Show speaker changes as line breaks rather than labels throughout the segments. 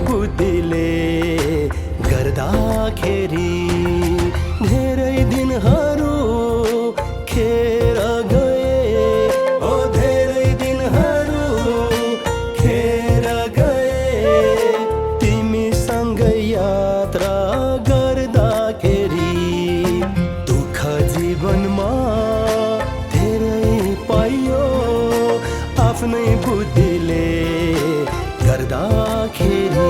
बुद्धिले गर्दाखेरि धेरै दिनहरू खेर गए ओ धेरै दिनहरू खेर गए तिमीसँग यात्रा गर्दाखेरि दुःख जीवनमा धेरै पाइयो आफ्नै बुद्धिले गर्दाखेरि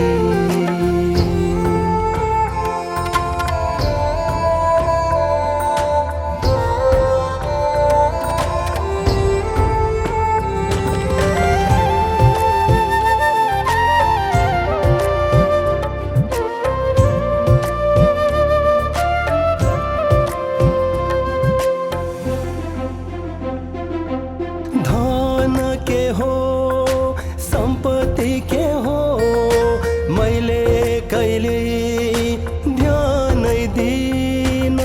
धन के हो सम्पत्ति के हो मैले कहिले ध्यानै दिन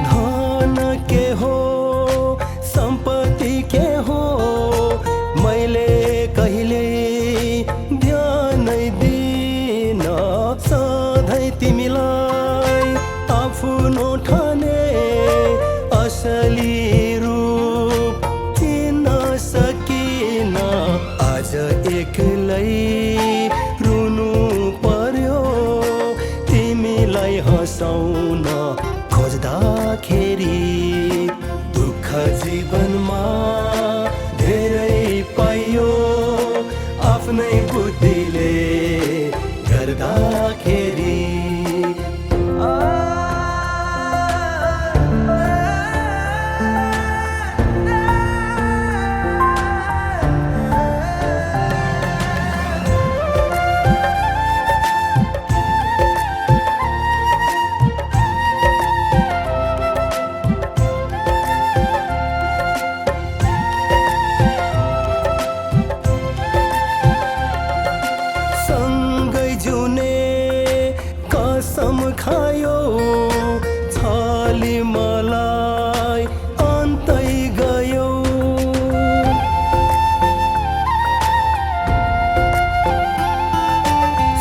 धन के हो सम्पत्ति के हो मैले कहिले ध्यानै दिन सधैँ तिमीलाई आफ्नो ठाने असली रूप चिन्न सकिन आज एक्लै रुनु पर्यो तिमीलाई हँसाउन खोज्दाखेरि दुःख जीवनमा धेरै पाइयो आफ्नै बुद्धिले गर्दाखेरि कसम खायो छाली मलाई अन्तै गयो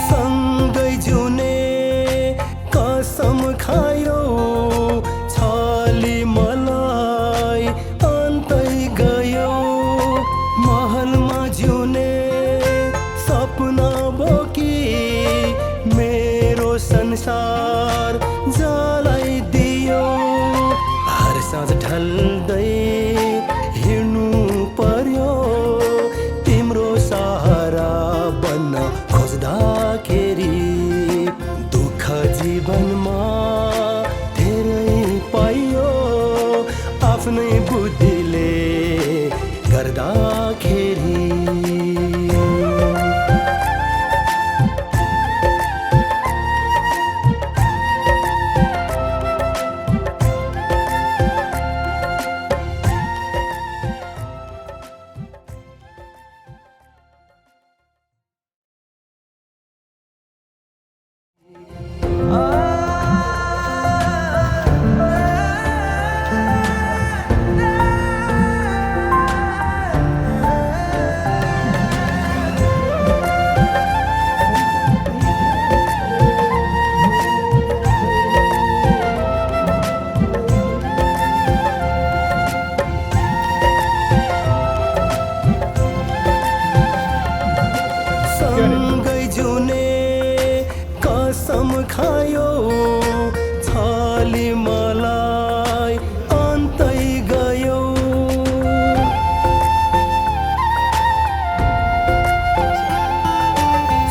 सँगै जिउने कसम खायो छाली मलाई अन्तै गयो महलमा जिउने सपना बोकी मेरो संसार जलाइदियो हर साँझ ढल्दै हिँड्नु पर्यो तिम्रो सहारा बन्न खोज्दाखेरि दुःख जीवनमा धेरै पाइयो आफ्नै बुद्धिले गर्दाखेरि सँगै जिउने कसम खायो छाली मलाई अन्तै गयो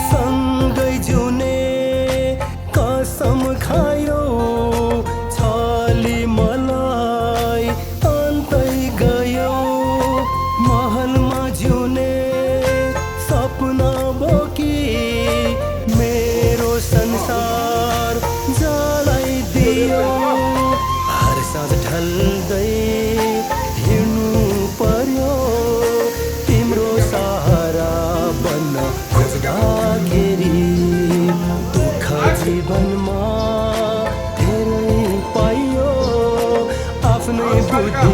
सँगै जिउने कसम खायो छाली मलाई अन्तै गयो महलमा जिउने सपना बोकी मेरो संसार जलाइदियो हर साँझ ढल्दै हिँड्नु पर्यो तिम्रो सहारा बन्न खोज्दाखेरि दुःख जीवनमा धेरै पाइयो आफ्नै बुद्धि